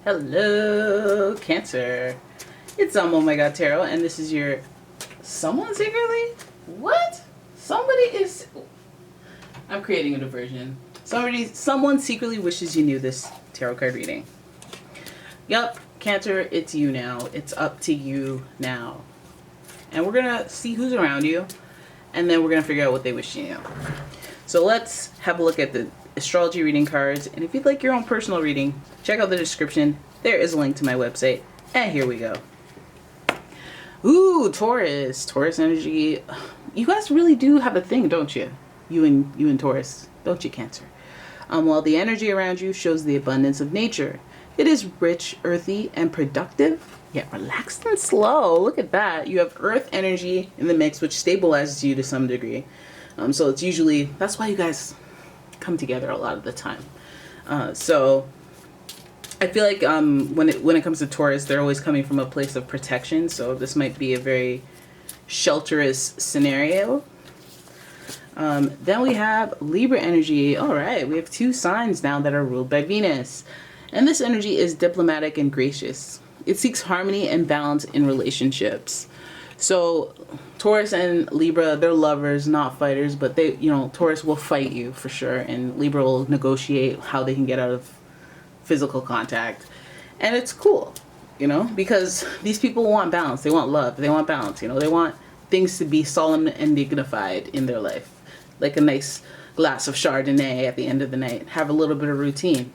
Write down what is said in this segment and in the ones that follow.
Hello, Cancer. It's umomgtarot, and this is your someone secretly? What? Somebody is... I'm creating a diversion. Someone secretly wishes you knew this tarot card reading. Yup, Cancer, it's you now. It's up to you now. And we're gonna see who's around you, and then we're gonna figure out what they wish you knew. So let's have a look at the astrology reading cards, and if you'd like your own personal reading, check out the description. There is a link to my website, and here we go. Ooh, Taurus energy. You guys really do have a thing, don't you? You and Taurus, don't you, Cancer? While the energy around you shows the abundance of nature, it is rich, earthy, and productive, yet relaxed and slow. Look at that. You have earth energy in the mix, which stabilizes you to some degree. So it's usually, that's why you guys come together a lot of the time. So I feel like when it comes to Taurus, they're always coming from a place of protection. So this might be a very shelterous scenario. Then we have Libra energy. All right, we have two signs now that are ruled by Venus. And this energy is diplomatic and gracious. It seeks harmony and balance in relationships. So Taurus and Libra, they're lovers, not fighters, but they, Taurus will fight you for sure, and Libra will negotiate how they can get out of physical contact. And it's cool, because these people want balance. They want love. They want balance. They want things to be solemn and dignified in their life, like a nice glass of Chardonnay at the end of the night. Have a little bit of routine,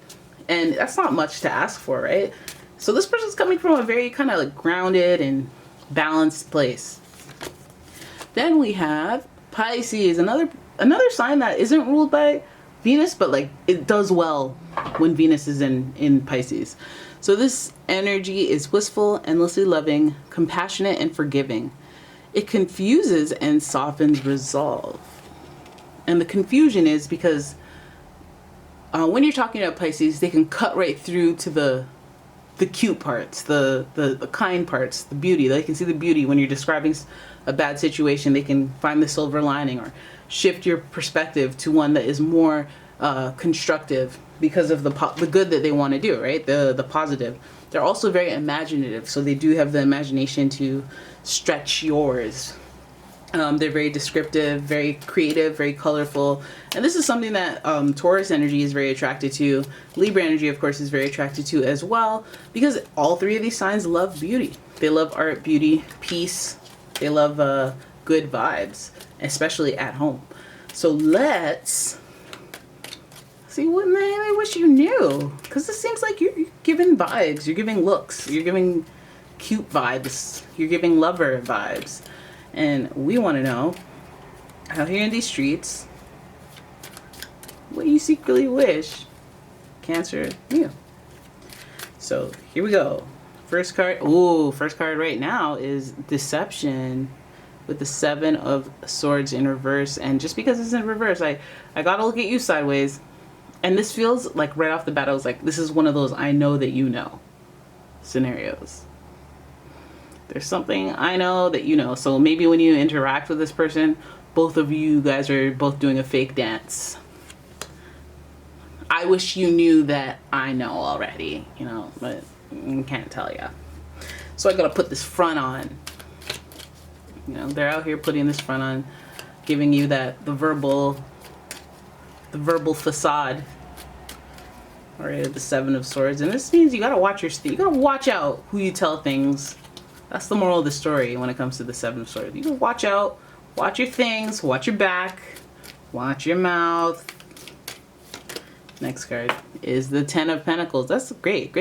and that's not much to ask for, right? So this person's coming from a very kind of like grounded and balanced place. Then we have Pisces, another sign that isn't ruled by Venus, but like it does well when Venus is in Pisces. So this energy is wistful, endlessly loving, compassionate, and forgiving. It confuses and softens resolve. And the confusion is because when you're talking about Pisces, they can cut right through to the cute parts, the kind parts, the beauty. They can see the beauty when you're describing a bad situation. They can find the silver lining or shift your perspective to one that is more constructive because of the good that they want to do, right? The positive. They're also very imaginative, so they do have the imagination to stretch yours. They're very descriptive, very creative, very colorful. And this is something that Taurus energy is very attracted to. Libra energy, of course, is very attracted to as well, because all three of these signs love beauty. They love art, beauty, peace. They love good vibes, especially at home. So let's see what they wish you knew. Because this seems like you're giving vibes. You're giving looks. You're giving cute vibes. You're giving lover vibes. And we want to know, out here in these streets, what you secretly wish Cancer knew. So here we go. First card. Ooh, first card right now is Deception with the 7 of Swords in reverse. And just because it's in reverse, I gotta look at you sideways. And this feels like right off the bat, I was like, this is one of those I know that you know scenarios. There's something I know that you know. So maybe when you interact with this person, both of you guys are both doing a fake dance. I wish you knew that I know already, but I can't tell ya. So I gotta put this front on. They're out here putting this front on, giving you the verbal facade. All right, the 7 of Swords, and this means you gotta watch you gotta watch out who you tell things. That's the moral of the story when it comes to the 7 of Swords. You can watch out, watch your things, watch your back, watch your mouth. Next card is the 10 of Pentacles. That's great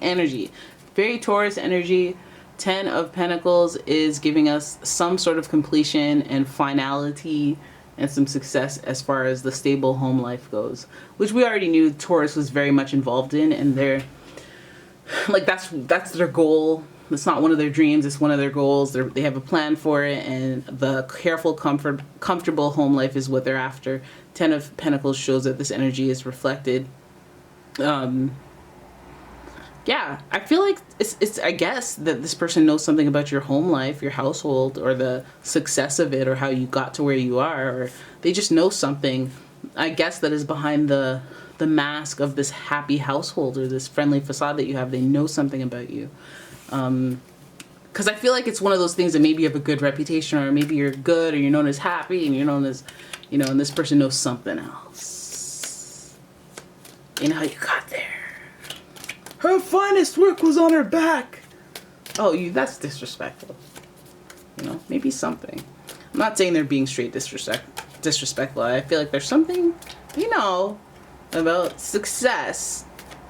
energy. Very Taurus energy. 10 of Pentacles is giving us some sort of completion and finality and some success as far as the stable home life goes, which we already knew Taurus was very much involved in, and they're like, that's their goal. It's not one of their dreams, it's one of their goals. They have a plan for it, and the careful, comfortable home life is what they're after. 10 of Pentacles shows that this energy is reflected. Yeah, I feel like it's I guess that this person knows something about your home life, your household, or the success of it, or how you got to where you are, or they just know something, I guess, that is behind the the mask of this happy household or this friendly facade that you have. They know something about you. Because I feel like it's one of those things that maybe you have a good reputation, or maybe you're good, or you're known as happy, and you're known as, you know, and this person knows something else. You know how you got there. Her finest work was on her back. Oh, that's disrespectful. You know, maybe something. I'm not saying they're being straight disrespectful. I feel like there's something, you know, about success,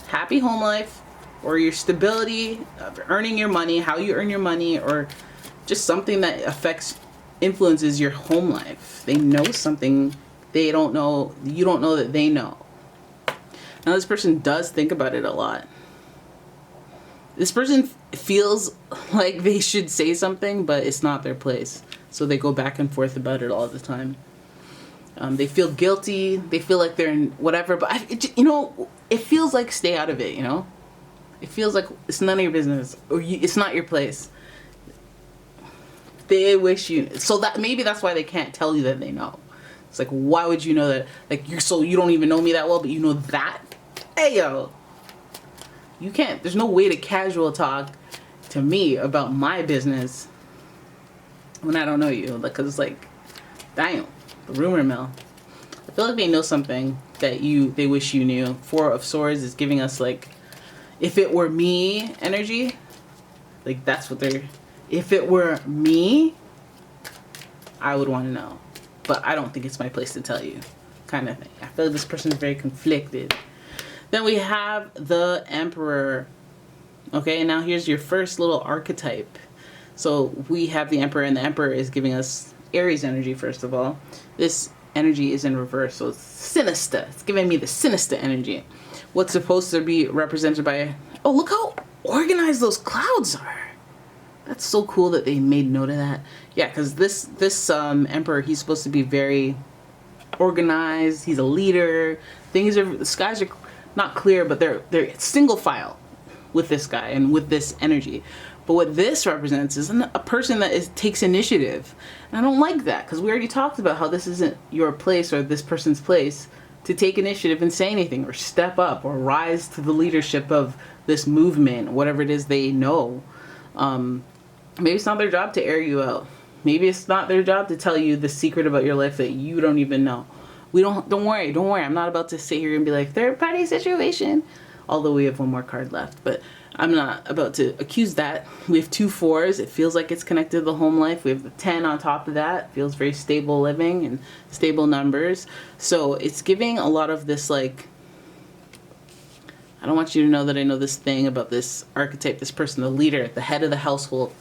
happy home life, or your stability of earning your money, how you earn your money, or just something that influences your home life. They know something they don't know, you don't know that they know. Now this person does think about it a lot. This person feels like they should say something, but it's not their place. So they go back and forth about it all the time. They feel guilty. They feel like they're in whatever, but you know, it feels like stay out of it, you know? It feels like it's none of your business, or it's not your place. They wish you, so that maybe that's why they can't tell you that they know. It's like, why would you know that? Like, you don't even know me that well, but you know that? Hey, yo. You can't, there's no way to casual talk to me about my business when I don't know you. Because it's like, damn, the rumor mill. I feel like they know something that they wish you knew. Four of Swords is giving us like, if it were me energy. Like that's what if it were me, I would want to know. But I don't think it's my place to tell you, kind of thing. I feel like this person is very conflicted. Then we have the Emperor. Okay, and now here's your first little archetype. So we have the Emperor, and the Emperor is giving us Aries energy, first of all. This energy is in reverse, so it's sinister. It's giving me the sinister energy. What's supposed to be represented by, oh, look how organized those clouds are. That's so cool that they made note of that. Yeah, because this Emperor, he's supposed to be very organized. He's a leader. The skies are not clear, but they're single file with this guy and with this energy. But what this represents is a person that takes initiative. And I don't like that, because we already talked about how this isn't your place or this person's place to take initiative and say anything or step up or rise to the leadership of this movement, whatever it is they know. Maybe it's not their job to air you out. Maybe it's not their job to tell you the secret about your life that you don't even know. Don't worry. I'm not about to sit here and be like, third party situation. Although we have one more card left, but I'm not about to accuse that. We have 2 4s. It feels like it's connected to the home life. We have the 10 on top of that. It feels very stable living and stable numbers. So it's giving a lot of this, like, I don't want you to know that I know this thing about this archetype, this person, the leader, the head of the household.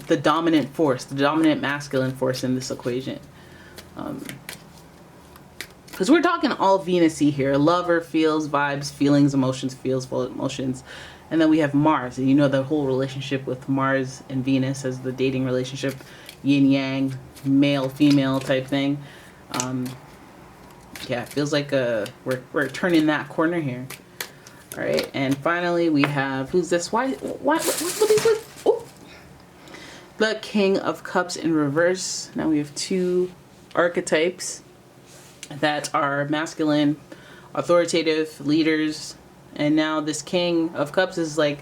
The dominant force, the dominant masculine force in this equation. Because we're talking all Venus-y here. Lover, feels, vibes, feelings, emotions, feels, full emotions. And then we have Mars. And you know the whole relationship with Mars and Venus as the dating relationship. Yin-yang, male, female type thing. Yeah, it feels like we're turning that corner here. All right, and finally we have, who's this? What is it? Oh, the King of Cups in reverse. Now we have 2 archetypes that are masculine, authoritative leaders, and now this King of Cups is like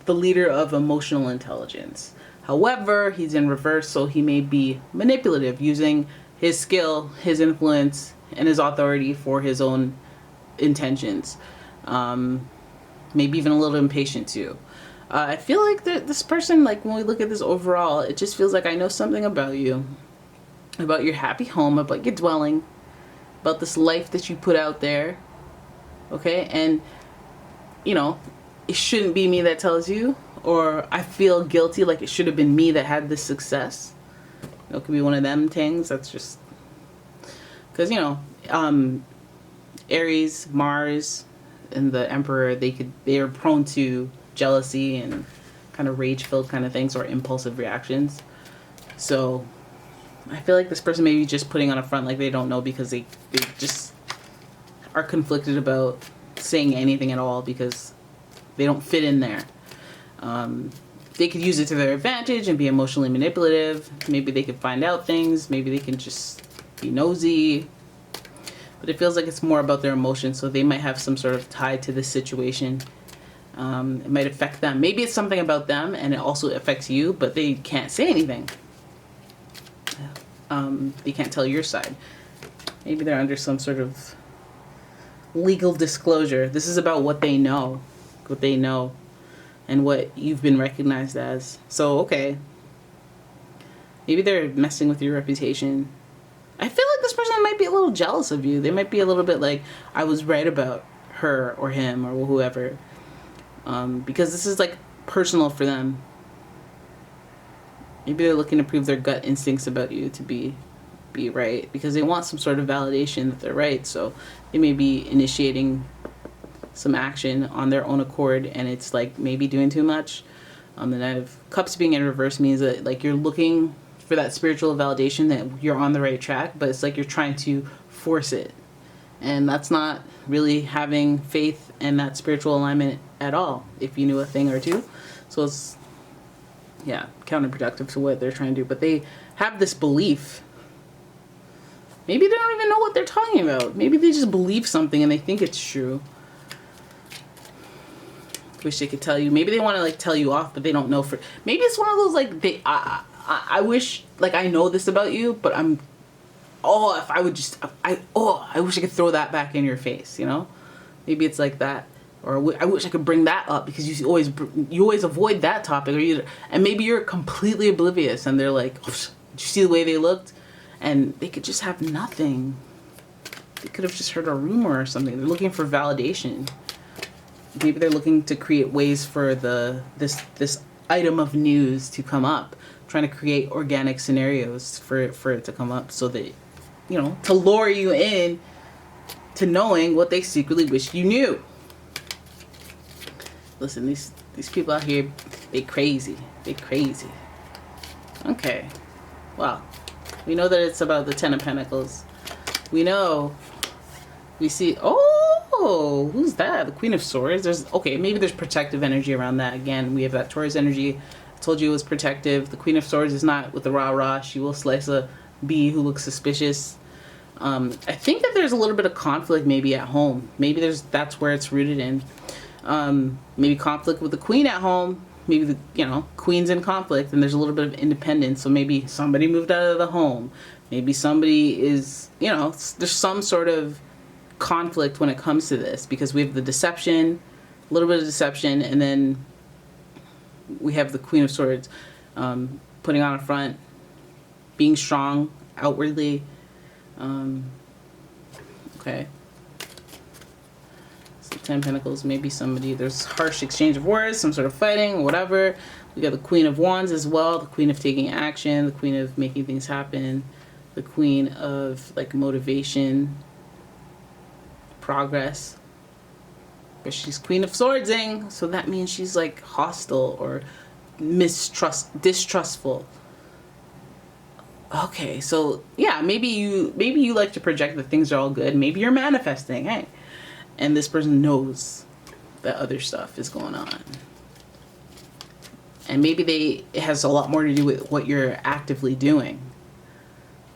the leader of emotional intelligence. However, he's in reverse, so he may be manipulative, using his skill, his influence, and his authority for his own intentions. Maybe even a little impatient too. I feel like this person, like when we look at this overall, it just feels like I know something about you, about your happy home, about your dwelling, about this life that you put out there. Okay, and you know, it shouldn't be me that tells you, or I feel guilty like it should have been me that had this success. It could be one of them things. That's just because, you know, Aries, Mars, and the Emperor, they are prone to jealousy and kind of rage-filled kind of things, or impulsive reactions. So I feel like this person may be just putting on a front like they don't know, because they just are conflicted about saying anything at all because they don't fit in there. They could use it to their advantage and be emotionally manipulative. Maybe they could find out things. Maybe they can just be nosy. but it feels like it's more about their emotions. So they might have some sort of tie to this situation. It might affect them. Maybe it's something about them and it also affects you, but they can't say anything. They can't tell your side. Maybe they're under some sort of legal disclosure. This is about what they know, and what you've been recognized as. So, okay. Maybe they're messing with your reputation. I feel like this person might be a little jealous of you. They might be a little bit like, I was right about her or him or whoever. Because this is like personal for them. Maybe they're looking to prove their gut instincts about you to be right, because they want some sort of validation that they're right. So they may be initiating some action on their own accord, and it's like maybe doing too much. The Knight of Cups being in reverse means that like you're looking for that spiritual validation that you're on the right track, but it's like you're trying to force it, and that's not really having faith in that spiritual alignment at all, if you knew a thing or two. So it's, yeah, counterproductive to what they're trying to do. But they have this belief. Maybe they don't even know what they're talking about. Maybe they just believe something and they think it's true. Wish they could tell you. Maybe they want to like tell you off, but they don't know. For maybe it's one of those like I wish like I know this about you, but I'm, oh, if I would just, I wish I could throw that back in your face, you know? Maybe it's like that. Or I wish I could bring that up, because you always avoid that topic, and maybe you're completely oblivious, and they're like, oh, did you see the way they looked? And they could just have nothing. They could have just heard a rumor or something. They're looking for validation. Maybe they're looking to create ways for this item of news to come up, trying to create organic scenarios for it to come up, so that, you know, to lure you in to knowing what they secretly wish you knew. Listen, these people out here, they crazy. They crazy. Okay. Well, we know that it's about the Ten of Pentacles. We see, oh, who's that? The Queen of Swords. Maybe there's protective energy around that. Again, we have that Taurus energy. I told you it was protective. The Queen of Swords is not with the rah-rah. She will slice a bee who looks suspicious. I think that there's a little bit of conflict maybe at home. Maybe that's where it's rooted in. Maybe conflict with the queen at home. Maybe queen's in conflict and there's a little bit of independence. So maybe somebody moved out of the home. Maybe somebody is, there's some sort of conflict when it comes to this, because we have the deception, a little bit of deception, and then we have the Queen of Swords, putting on a front, being strong outwardly. Okay. So 10 Pentacles, maybe somebody, there's harsh exchange of words, some sort of fighting, whatever. We got the Queen of Wands as well, the Queen of taking action, the Queen of making things happen, the Queen of like motivation, progress. But she's Queen of Swordsing, so that means she's like hostile or distrustful. Okay, so yeah, maybe you like to project that things are all good. Maybe you're manifesting, hey, and this person knows that other stuff is going on, and maybe it has a lot more to do with what you're actively doing.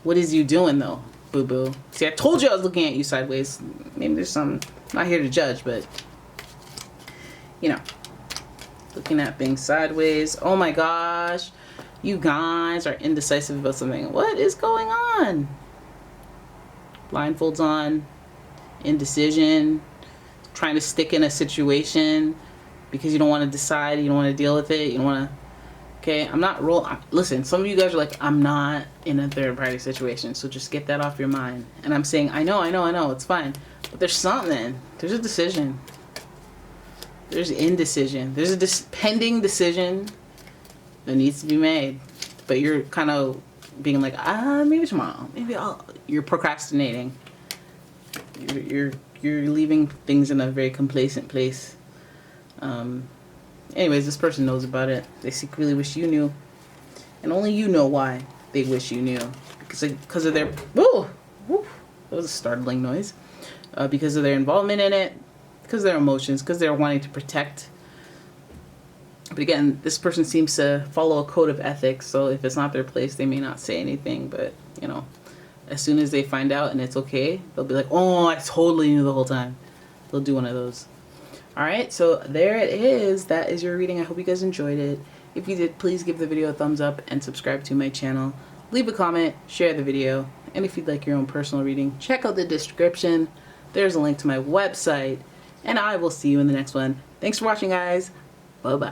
What is you doing though, boo boo? See, I told you I was looking at you sideways. Maybe there's some. I'm not here to judge, but looking at things sideways. Oh my gosh. You guys are indecisive about something. What is going on? Blindfolds on. Indecision. Trying to stick in a situation because you don't want to decide. You don't want to deal with it. You don't want to... Okay, I'm not listen, some of you guys are like, I'm not in a third party situation. So just get that off your mind. And I'm saying, I know. It's fine. But there's something. There's a decision. There's indecision. There's a pending decision that needs to be made, but you're kind of being like, maybe tomorrow, you're procrastinating. You're leaving things in a very complacent place. Anyways, this person knows about it. They secretly wish you knew, and only you know why they wish you knew, because of their that was a startling noise. Because of their involvement in it, because of their emotions, because they're wanting to protect. But again, this person seems to follow a code of ethics, so if it's not their place, they may not say anything, but, as soon as they find out and it's okay, they'll be like, oh, I totally knew the whole time. They'll do one of those. All right, so there it is. That is your reading. I hope you guys enjoyed it. If you did, please give the video a thumbs up and subscribe to my channel. Leave a comment, share the video, and if you'd like your own personal reading, check out the description. There's a link to my website, and I will see you in the next one. Thanks for watching, guys. Bye-bye.